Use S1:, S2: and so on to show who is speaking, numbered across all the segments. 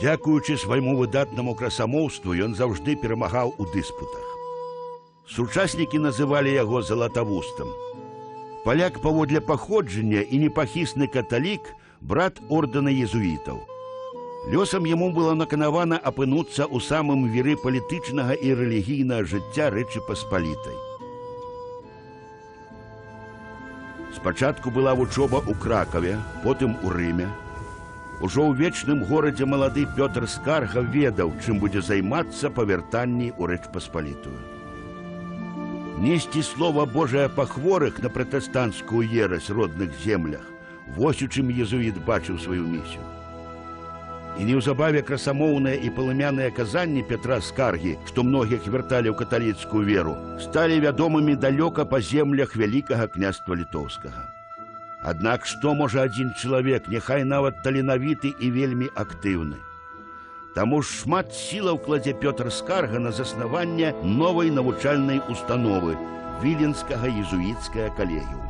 S1: Дзякуючы свайму выдатнаму красамоўству, ён заўжды перамагаў у дыспутах. Сучаснікі называлі яго залатавустам. Паляк паводле паходжання і непахісны каталік, брат ордэна езуітаў. Лёсам яму было наканавана апынуцца ў самым віры палітычнага і рэлігійнага жыцця Рэчы Паспалітай. Спачатку была вучоба ў Кракаве, потым у Рыме. Ужо ў вечным горадзе малады Пётр Скарга ведаў, чым будзе займацца па вяртанні ў Рэч Паспалітую. Несці слова Божае па хворых на пратэстанцкую ерась родных землях, вось у чым езуіт бачыў сваю місію. І неўзабаве красамоўныя і палымяныя казанні Петра Скаргі, што многіх вярталі ў каталіцкую веру, сталі вядомымі далёка па землях Вялікага княства Літоўскага. Аднак што можа адзін чалавек, няхай нават таленавіты і вельмі актыўны? Таму ж шмат сілаў кладзе Пётр Скарга на заснаванне новай навучальнай установы Віленскага езуіцкая калегіума.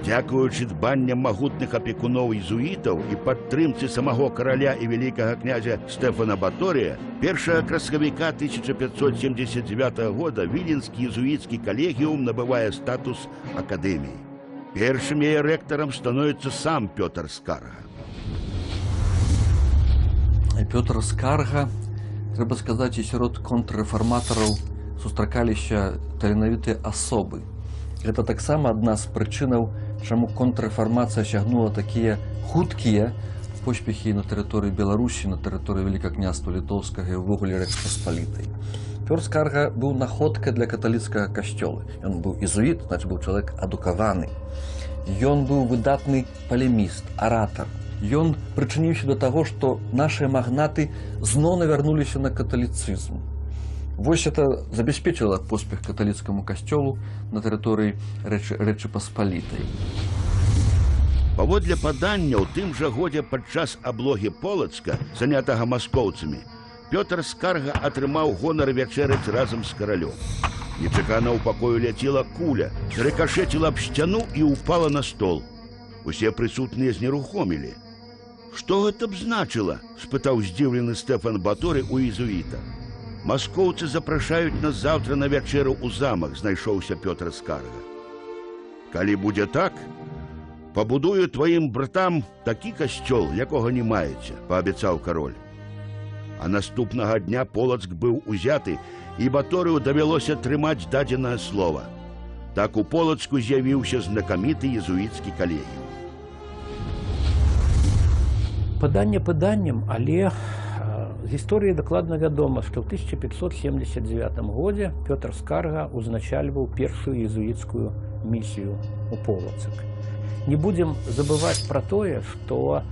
S1: Дзякуючы дбанням магутных апекуноў езуітаў і падтрымцы самого караля і вялікага князя Стэфана Баторыя, 1 красавіка 1579 года Віленскі езуіцкі калегіум набывае статус акадэміі. Першым яе рэктарам становіцца сам Пётр Скарга.
S2: Пётр Скарга, трэба сказаць, і сярод контррэфарматараў сустракаліся таленавітыя асобы. Гэта таксама адна з прычынаў, чаму контррэфармацыя сягнула такія хуткія поспехі на тэрыторыі Беларусі, на тэрыторыі Вялікага княства Літоўскага і ўвогуле Рэч Паспалітай. Пётр Скарга быў находкай для каталіцкага касцёла. Ён быў езуіт, значыць, быў чалавек адукаваны. Ён быў выдатны палеміст, аратар. Ён прычыніўся да таго, што нашыя магнаты зноў навярнуліся на каталіцызм. Вось это забяспечыла поспех каталіцкаму касцёлу на тэрыторыі Рэчы Паспалітай.
S1: Паводле падання, ў тым жа годзе падчас аблогі Полацка, занятага маскоўцамі, Пётр Скарга атрымаў гонар вячэраць разам з каралём. Нечакана ў пакою ляцела куля, зрэкашэціла аб сцяну і ўпала на стол. Усе прысутныя знерухомілі. «Што гэта б значыла?» – спытаў здзіўлены Стэфан Баторы ў езуіта. «Маскоўцы запрашаюць нас заўтра на вячэру ў замак», – знайшоўся Пётр Скарга. «Калі будзе так, пабудую тваім братам такі касцёл, якога не маеце», – паабяцаў кароль. А наступнага дня Полацк быў узяты, і Баторыю давялося трымаць дадзенае слова. Так у Полацку з'явіўся знакаміты езуіцкі калегіум.
S3: Паданне паданнем, але з гісторыі дакладна вядома, што ў 1579 годзе Пётр Скарга узначальваў першую езуіцкую місію ў Полацк. Не будзем забываць пра тое, што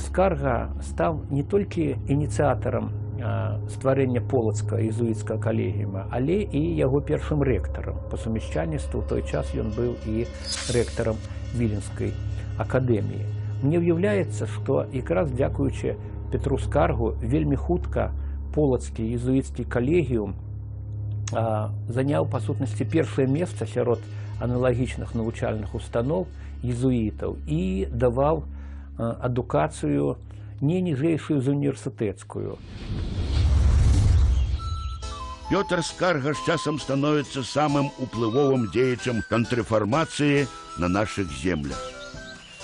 S3: Скарга стаў не толькі ініцыятарам стварэння Полацка езуіцкага калегіума, але і яго першым рэктарам. Па сумяшчальніцтву ў той час ён быў і рэктарам Віленскай акадэміі. Мне ўяўляецца, што якраз дзякуючы Петру Скаргу вельмі хутка Полацкі езуіцкі калегіум заняў, па сутнасці, першае месца сярод аналагічных навучальных устаноў езуітаў і даваў адукацыю не ніжэйшую за універсітэцкую.
S1: Пётр Скарга з часам становіцца самым уплывовым дзеячам контррэфармацыі на нашых землях.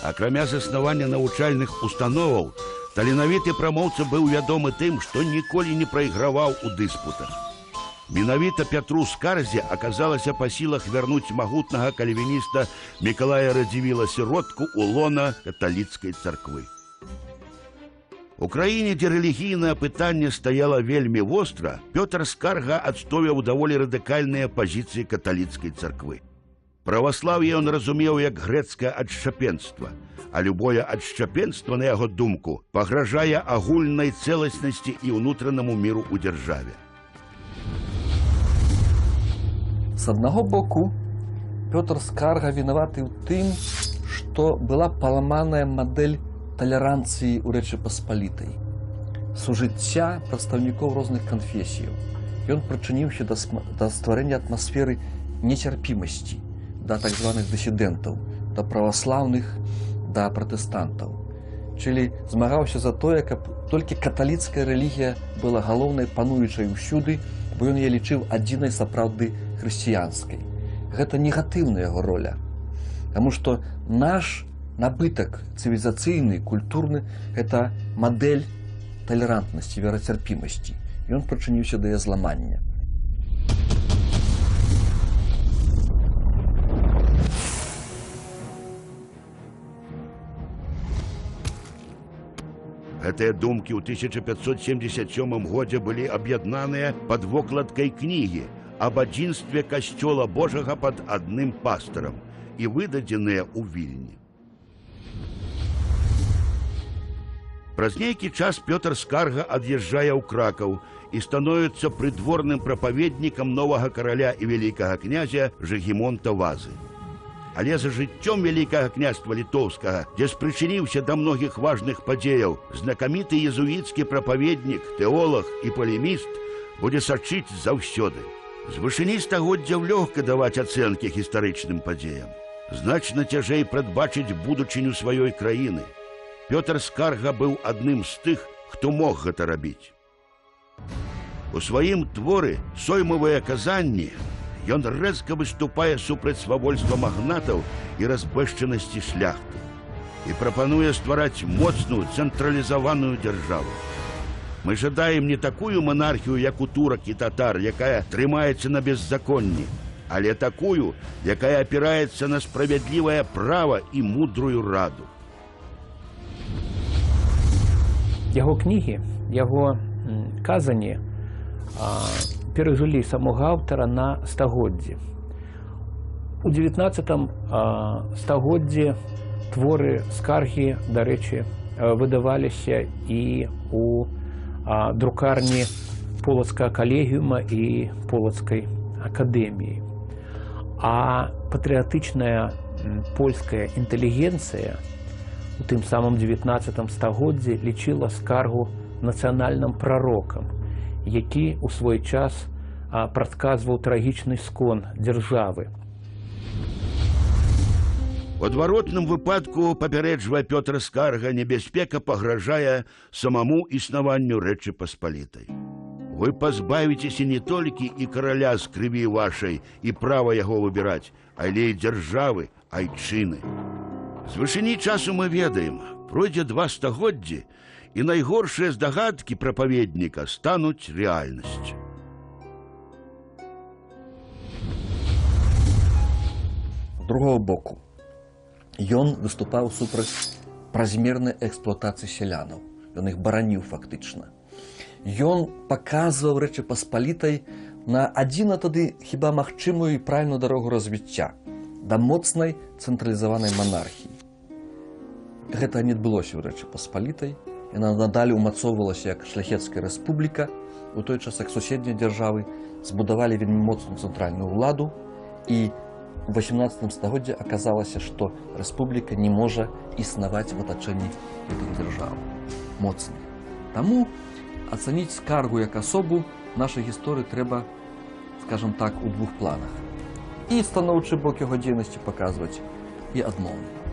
S1: Акрамя заснавання навучальных установаў, таленавіты прамоўца быў вядомы тым, што ніколі не прайграваў у дыспутах. Менавіта Пятру Скарзе аказалася па сілах вярнуць магутнага кальвініста Мікалая Радзівіла сіротку ў лона каталіцкай царквы. У краіне, дзе рэлігійнае пытанне стаяла вельмі востра, Пётр Скарга адстойваў даволі радыкальныя пазіцыі каталіцкай царквы. Праваслаўе ён разумеў як грэцкае адшчапенства, а любое адшчапенства, на яго думку, пагражае агульнай цэласнасці і ўнутранаму міру ў дзяржаве.
S2: З аднаго боку, Пётр Скарга вінаваты ў тым, што была паламаная мадэль талеранцыі ў Рэчы Паспалітай. сужыцця прадстаўнікоў розных канфесіяў. Ён прычыніўся да стварэння атмасферы нецярпімасці да так званых дысідэнтаў, да праваслаўных, да пратэстантаў. Чылі змагаўся за тое, каб толькі каталіцкая рэлігія была галоўнай пануючай усюды, бо ён яе лічыў адзінай сапраўды хрысціянскай. Гэта негатыўная яго роля. Таму што наш набытак цывілізацыйны, культурны – гэта мадэль талерантнасці, верацярпімасці. Ён прычыніўся да яе зламання.
S1: Гэтыя думкі ў 1577 годзе былі аб'яднаныя пад вокладкай кнігі аб адзінстве касцёла Божага пад адным пастарам і выдадзеныя ў Вільні. Праз нейкі час Пётр Скарга ад'язджае ў Кракаў і становіцца прыдворным прапаведнікам новага караля і вялікага князя Жыгімонта Вазы. Але за жыццём Вялікага княства Літоўскага, дзе спрычыніўся да многіх важных падзеяў, знакаміты езуіцкі прапаведнік, тэолаг і палеміст будзе сачыць заўсёды. З вышыні стагоддзяў лёгка даваць ацэнкі гістарычным падзеям. Значна цяжэй прадбачыць будучыню сваёй краіны. Пётр Скарга быў адным з тых, хто мог гэта рабіць. У сваім творы «Соймавыя казанні» ён рэзка выступае супраць свавольства магнатаў і разбэшчанасці шляхты і прапануе ствараць моцную цэнтралізаваную дзяржаву. Мы жадаем не такую манархію, як у турак і татар, якая трымаецца на беззаконні, але такую, якая апіраецца на справядлівае права і мудрую раду.
S3: Яго кнігі, яго казані перажылі самога аўтара на стагоддзі. У 19 стагоддзі творы Скаргі, дарэчы, выдаваліся і у друкарні Полацкага калегіума і Полацкай акадэміі. А патрыятычная польская інтэлігенцыя у тым самым 19 стагоддзі лічыла Скаргу нацыянальным прарокам, які ў свой час прадказваў трагічны скон дзяржавы.
S1: У адваротным выпадку, папярэджвае Пётр Скарга, небяспека пагражае самому існаванню Рэчы Паспалітай. Вы пазбавіцеся не толькі і караля з крыві вашай і права яго выбіраць, але і дзяржавы, айчыны. З вышыні часу мы ведаем, пройдзе 2 стагоддзі, і найгоршыя здагадкі прапаведніка стануць рэальнасцю.
S2: З другого боку, ён выступаў супраць празмернай эксплуатацыі сялянаў. Ён іх бараніў фактычна. Ён паказваў Рэчы Паспалітай на адзіна тады хіба магчымую і правільную дарогу развіцця да моцнай цэнтралізаванай монархіі. Гэта не адбылося ў Рэчы Паспалітай. Яна надалей умацоўвалася як шляхецкая рэспубліка, у той час як суседнія дзяржавы збудавалі вельмі моцную цэнтральную ўладу, і у 18 стагоддзі аказалася, што рэспубліка не можа існаваць в атачэнні гэтых дзяржаў. Моцна. Таму ацаніць Скаргу як асобу нашай гісторыі трэба, скажам так, у 2 планах. І станоўчы бок яго дзейнасці паказваць, і адмоўны.